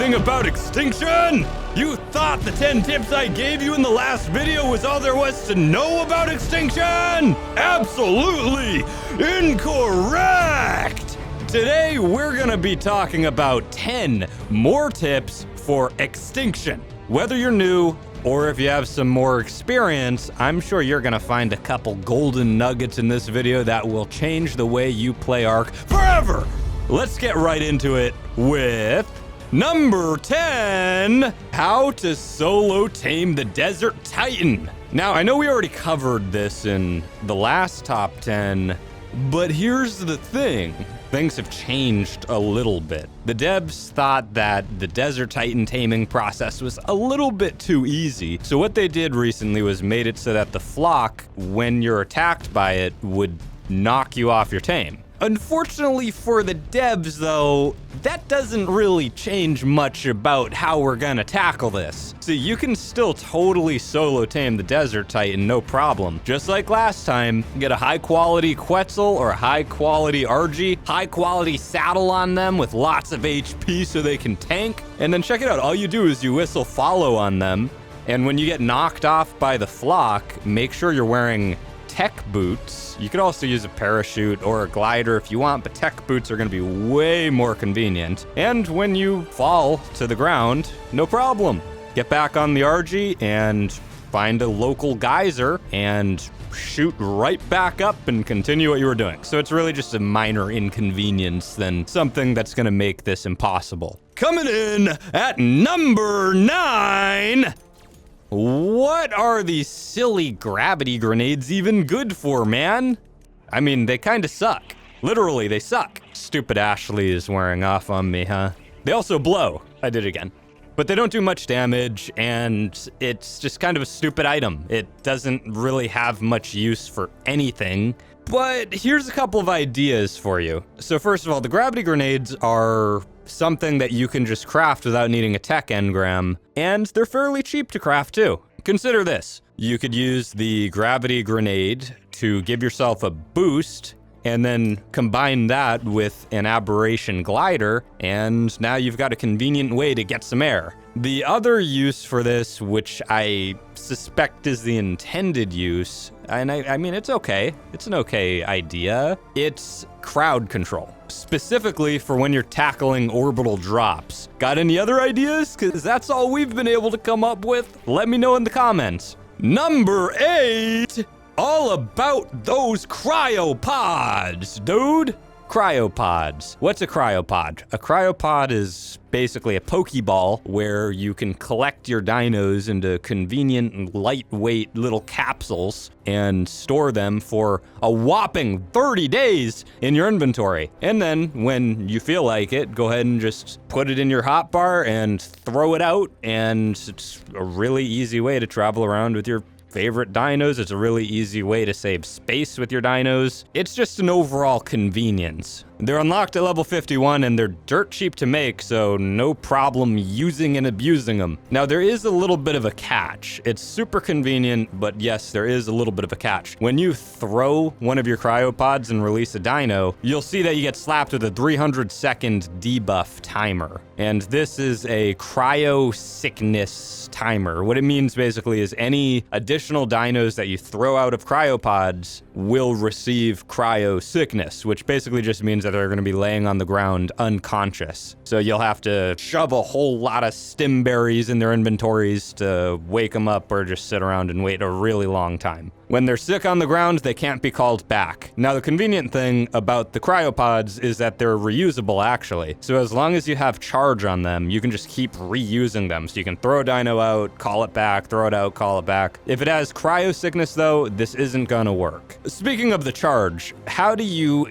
anything about Extinction? You thought the 10 tips I gave you in the last video was all there was to know about Extinction? Absolutely incorrect! Today, we're gonna be talking about 10 more tips for Extinction. Whether you're new or if you have some more experience, I'm sure you're gonna find a couple golden nuggets in this video that will change the way you play Ark forever. Let's get right into it with number 10, how to solo tame the Desert Titan. Now, I know we already covered this in the last top 10, but here's the thing. Things have changed a little bit. The devs thought that the Desert Titan taming process was a little bit too easy. So what they did recently was made it so that the flock, when you're attacked by it, would knock you off your tame. Unfortunately for the devs though, that doesn't really change much about how we're gonna tackle this. So you can still totally solo tame the Desert Titan, no problem. Just like last time, get a high quality Quetzal or a high quality argie, high quality saddle on them with lots of HP so they can tank. And then check it out, all you do is you whistle follow on them. And when you get knocked off by the flock, make sure you're wearing tech boots. You could also use a parachute or a glider if you want, but tech boots are going to be way more convenient. And when you fall to the ground, no problem. Get back on the argie and find a local geyser and shoot right back up and continue what you were doing. So it's really just a minor inconvenience than something that's going to make this impossible. Coming in at number 9. What are these silly gravity grenades even good for, man? I mean, they kinda suck. Literally, they suck. Stupid Ashley is wearing off on me, huh? They also blow. I did it again. But they don't do much damage, and it's just kind of a stupid item. It doesn't really have much use for anything. But here's a couple of ideas for you. So first of all, the gravity grenades are something that you can just craft without needing a tech engram, and they're fairly cheap to craft too. Consider this. You could use the gravity grenade to give yourself a boost, and then combine that with an aberration glider, and now you've got a convenient way to get some air. The other use for this, which I suspect is the intended use, and I mean, it's okay. It's an okay idea. It's crowd control, specifically for when you're tackling orbital drops. Got any other ideas? Because that's all we've been able to come up with. Let me know in the comments. Number 8, all about those cryopods, dude. Cryopods. What's a cryopod? A cryopod is basically a Pokeball where you can collect your dinos into convenient and lightweight little capsules and store them for a whopping 30 days in your inventory. And then when you feel like it, go ahead and just put it in your hotbar and throw it out. And it's a really easy way to travel around with your favorite dinos. It's a really easy way to save space with your dinos. It's just an overall convenience. They're unlocked at level 51 and they're dirt cheap to make, so no problem using and abusing them. Now there is a little bit of a catch. It's super convenient, but yes, there is a little bit of a catch. When you throw one of your cryopods and release a dino, you'll see that you get slapped with a 300-second debuff timer. And this is a cryo sickness timer. What it means basically is any additional dinos that you throw out of cryopods will receive cryo sickness, which basically just means that they're going to be laying on the ground unconscious. So you'll have to shove a whole lot of stim berries in their inventories to wake them up, or just sit around and wait a really long time. When they're sick on the ground, they can't be called back. Now, the convenient thing about the cryopods is that they're reusable, actually. So as long as you have charge on them, you can just keep reusing them. So you can throw a dino out, call it back, throw it out, call it back. If it has cryo sickness, though, this isn't gonna work. Speaking of the charge, how do you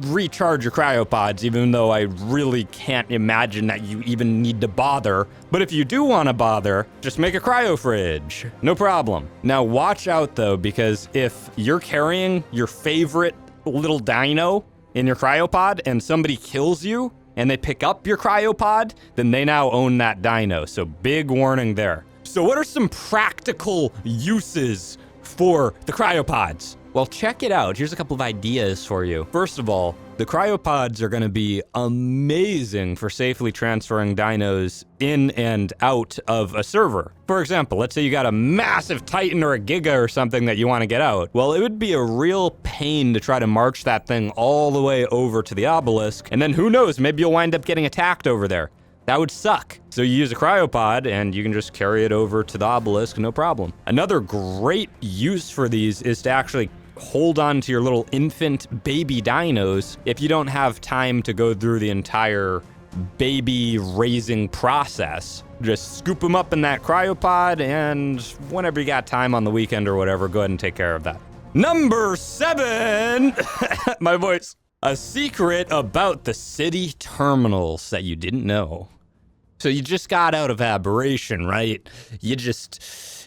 recharge your cryopods, even though I really can't imagine that you even need to bother? But if you do want to bother, just make a cryo fridge. No problem. Now watch out though, because if you're carrying your favorite little dino in your cryopod and somebody kills you and they pick up your cryopod, then they now own that dino. So big warning there. So what are some practical uses for the cryopods? Well, check it out. Here's a couple of ideas for you. First of all, the cryopods are going to be amazing for safely transferring dinos in and out of a server. For example, let's say you got a massive Titan or a Giga or something that you want to get out. Well, it would be a real pain to try to march that thing all the way over to the obelisk, and then who knows, maybe you'll wind up getting attacked over there. That would suck. So you use a cryopod and you can just carry it over to the obelisk, no problem. Another great use for these is to actually hold on to your little infant baby dinos if you don't have time to go through the entire baby raising process. Just scoop them up in that cryopod, and whenever you got time on the weekend or whatever, go ahead and take care of that. Number 7, my voice. A secret about the city terminals that you didn't know. So you just got out of aberration, right?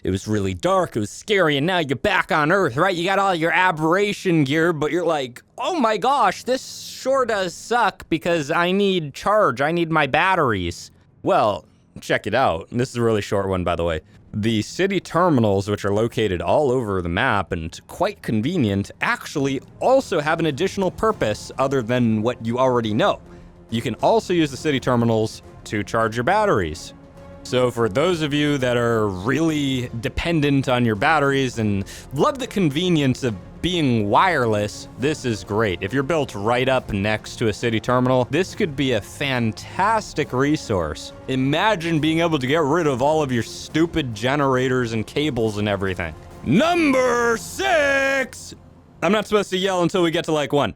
It was really dark, it was scary, and now you're back on Earth, right? You got all your aberration gear, but you're like, oh my gosh, this sure does suck because I need charge, I need my batteries. Well, check it out. This is a really short one, by the way. The city terminals, which are located all over the map and quite convenient, actually also have an additional purpose other than what you already know. You can also use the city terminals to charge your batteries. So for those of you that are really dependent on your batteries and love the convenience of being wireless, this is great. If you're built right up next to a city terminal, this could be a fantastic resource. Imagine being able to get rid of all of your stupid generators and cables and everything. Number 6! I'm not supposed to yell until we get to like 1.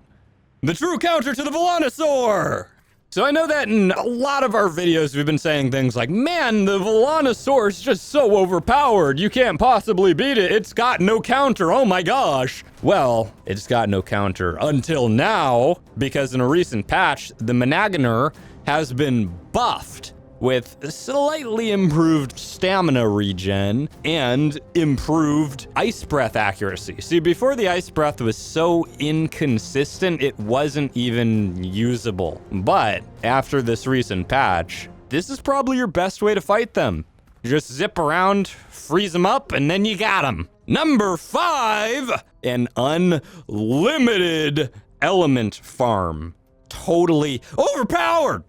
The true counter to the Volanosaur! So I know that in a lot of our videos, we've been saying things like, man, the Volanosaur is just so overpowered. You can't possibly beat it. It's got no counter. Oh my gosh. Well, it's got no counter until now, because in a recent patch, the Managaner has been buffed with slightly improved stamina regen and improved ice breath accuracy. See, before the ice breath was so inconsistent, it wasn't even usable. But after this recent patch, this is probably your best way to fight them. You just zip around, freeze them up, and then you got them. Number 5, an unlimited element farm. Totally overpowered.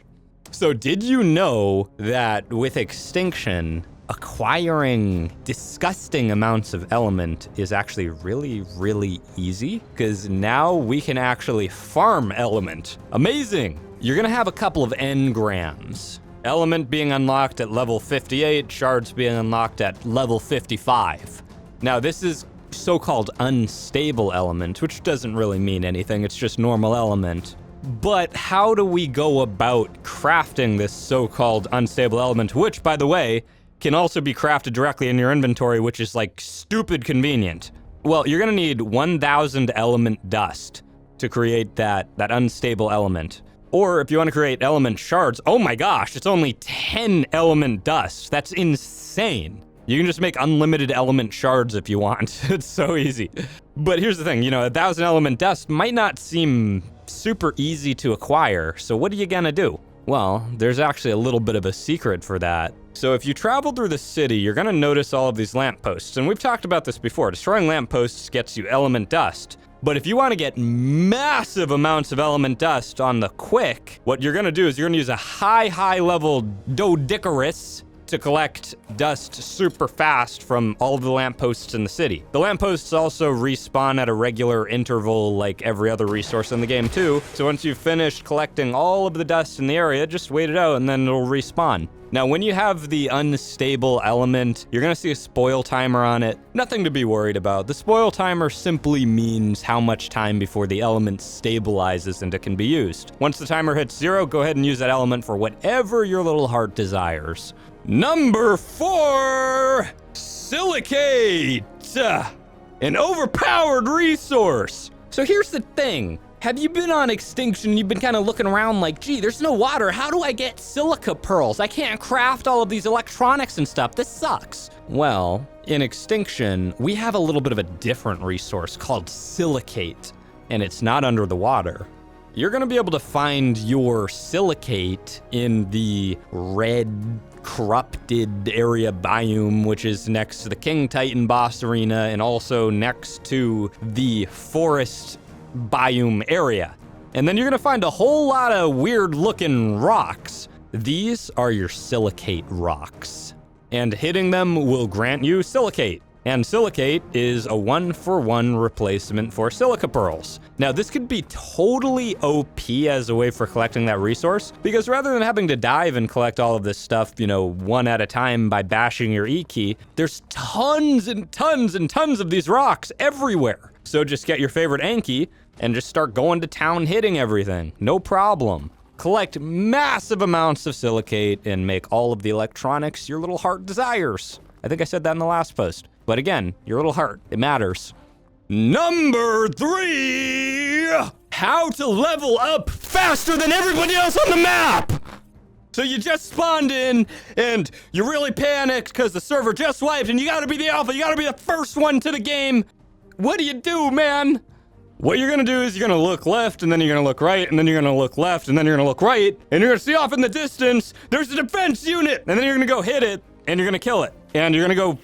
So did you know that with Extinction, acquiring disgusting amounts of element is actually really, really easy? Because now we can actually farm element. Amazing! You're gonna have a couple of engrams. Element being unlocked at level 58, shards being unlocked at level 55. Now this is so-called unstable element, which doesn't really mean anything, it's just normal element. But how do we go about crafting this so-called unstable element, which, by the way, can also be crafted directly in your inventory, which is like stupid convenient? Well, you're gonna need 1,000 element dust to create that unstable element. Or if you want to create element shards, oh my gosh, it's only 10 element dust. That's insane. You can just make unlimited element shards if you want. It's so easy. But here's the thing, 1,000 element dust might not seem super easy to acquire, so what are you gonna do? Well, there's actually a little bit of a secret for that. So if you travel through the city, you're gonna notice all of these lampposts, and we've talked about this before. Destroying lampposts gets you element dust. But if you want to get massive amounts of element dust on the quick, what you're gonna do is you're gonna use a high level Dodicarus to collect dust super fast from all of the lampposts in the city. The lampposts also respawn at a regular interval like every other resource in the game too, so once you've finished collecting all of the dust in the area, just wait it out and then it'll respawn. Now when you have the unstable element, you're gonna see a spoil timer on it. Nothing to be worried about. The spoil timer simply means how much time before the element stabilizes and it can be used. Once the timer hits 0, go ahead and use that element for whatever your little heart desires. Number 4, silicate, an overpowered resource. So here's the thing. Have you been on Extinction? You've been kind of looking around like, gee, there's no water. How do I get silica pearls? I can't craft all of these electronics and stuff. This sucks. Well, in Extinction, we have a little bit of a different resource called silicate, and it's not under the water. You're gonna be able to find your silicate in the red corrupted area biome, which is next to the King Titan boss arena and also next to the forest biome area. And then you're gonna find a whole lot of weird looking rocks. These are your silicate rocks, and hitting them will grant you silicate. And silicate is a 1-for-1 replacement for silica pearls. Now, this could be totally OP as a way for collecting that resource, because rather than having to dive and collect all of this stuff, you know, one at a time by bashing your E key, there's tons and tons and tons of these rocks everywhere. So just get your favorite Anki and just start going to town hitting everything. No problem. Collect massive amounts of silicate and make all of the electronics your little heart desires. I think I said that in the last post. But again, your little heart, it matters. Number 3, how to level up faster than everybody else on the map. So you just spawned in and you're really panicked because the server just wiped and you gotta be the alpha, you gotta be the first one to the game. What do, man? What you're gonna do is you're gonna look left and then you're gonna look right and then you're gonna look left and then you're gonna look right and you're gonna see off in the distance, there's a defense unit, and then you're gonna go hit it and you're gonna kill it. And you're gonna go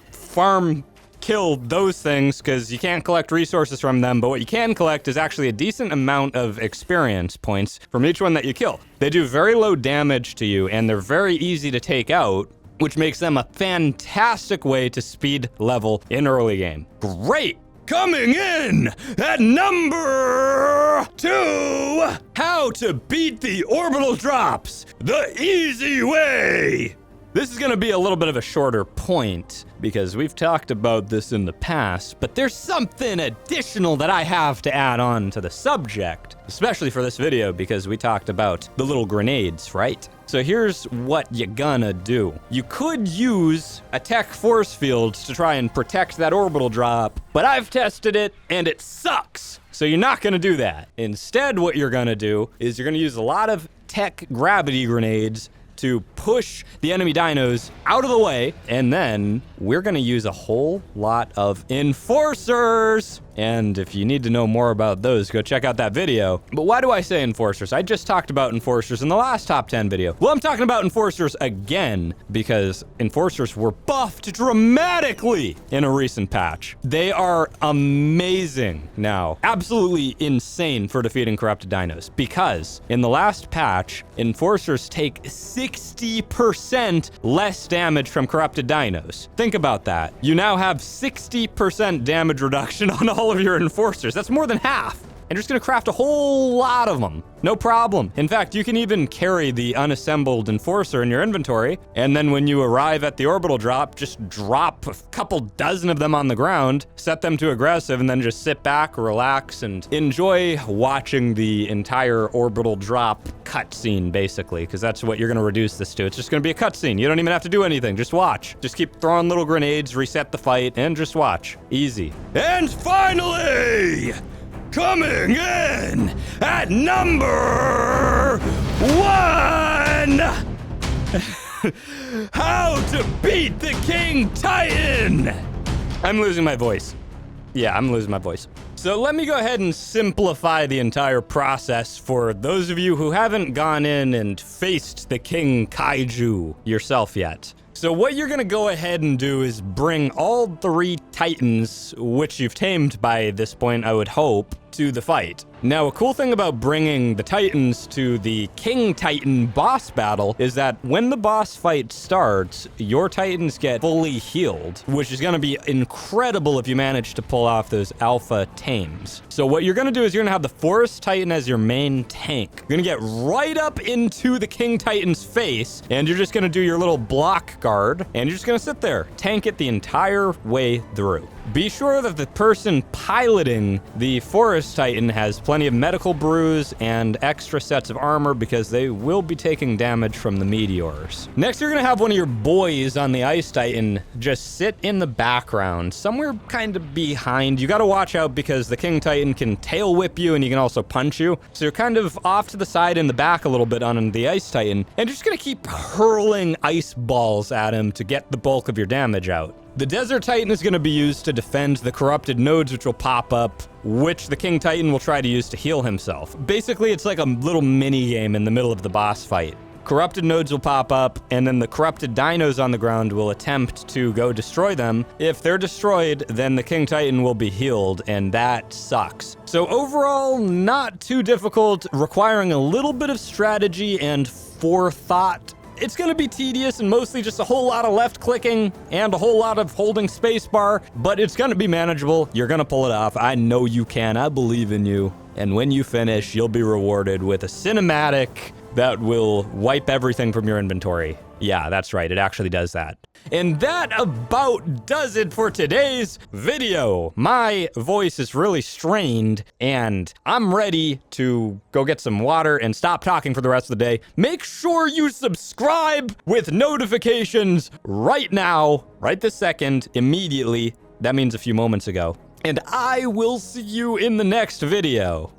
kill those things because you can't collect resources from them, but what you can collect is actually a decent amount of experience points from each one that you kill. They do very low damage to you and they're very easy to take out, which makes them a fantastic way to speed level in early game. Great! Coming in at number 2, how to beat the orbital drops the easy way. This is gonna be a little bit of a shorter point because we've talked about this in the past, but there's something additional that I have to add on to the subject, especially for this video because we talked about the little grenades, right? So here's what you gonna do. You could use a tech force field to try and protect that orbital drop, but I've tested it and it sucks. So you're not gonna do that. Instead, what you're gonna do is you're gonna use a lot of tech gravity grenades to push the enemy dinos out of the way, and then we're gonna use a whole lot of enforcers. And if you need to know more about those, go check out that video. But why do I say enforcers? I just talked about enforcers in the last top 10 video. Well, I'm talking about enforcers again because enforcers were buffed dramatically in a recent patch. They are amazing now. Absolutely insane for defeating corrupted dinos because in the last patch, enforcers take 60% less damage from corrupted dinos. Think about that. You now have 60% damage reduction on all of your enforcers. That's more than half. And you're just gonna craft a whole lot of them. No problem. In fact, you can even carry the unassembled enforcer in your inventory, and then when you arrive at the orbital drop, just drop a couple dozen of them on the ground, set them to aggressive, and then just sit back, relax, and enjoy watching the entire orbital drop cutscene, basically, because that's what you're gonna reduce this to. It's just gonna be a cutscene. You don't even have to do anything. Just watch. Just keep throwing little grenades, reset the fight, and just watch. Easy. And finally, coming in at number 1, how to beat the King Titan. I'm losing my voice. Yeah, I'm losing my voice. So let me go ahead and simplify the entire process for those of you who haven't gone in and faced the King Kaiju yourself yet. So what you're gonna go ahead and do is bring all 3 Titans, which you've tamed by this point, I would hope, to the fight. Now, a cool thing about bringing the Titans to the King Titan boss battle is that when the boss fight starts, your Titans get fully healed, which is gonna be incredible if you manage to pull off those alpha tames. So what you're gonna do is you're gonna have the Forest Titan as your main tank. You're gonna get right up into the King Titan's face, and you're just gonna do your little block guard, and you're just gonna sit there, tank it the entire way through. Be sure that the person piloting the Forest Titan has plenty of medical brews and extra sets of armor because they will be taking damage from the meteors. Next, you're gonna have one of your boys on the Ice Titan just sit in the background, somewhere kind of behind. You gotta watch out because the King Titan can tail whip you and he can also punch you. So you're kind of off to the side in the back a little bit on the Ice Titan, and you're just gonna keep hurling ice balls at him to get the bulk of your damage out. The Desert Titan is going to be used to defend the corrupted nodes which will pop up, which the King Titan will try to use to heal himself. Basically, it's like a little mini game in the middle of the boss fight. corrupted nodes will pop up, and then the corrupted dinos on the ground will attempt to go destroy them. If they're destroyed, then the King Titan will be healed, and that sucks. So overall, not too difficult, requiring a little bit of strategy and forethought. It's going to be tedious and mostly just a whole lot of left clicking and a whole lot of holding spacebar, but it's going to be manageable. You're going to pull it off. I know you can. I believe in you. And when you finish, you'll be rewarded with a cinematic that will wipe everything from your inventory. Yeah, that's right. It actually does that. And that about does it for today's video. My voice is really strained, and I'm ready to go get some water and stop talking for the rest of the day. Make sure you subscribe with notifications right now, right this second, immediately. That means a few moments ago. And I will see you in the next video.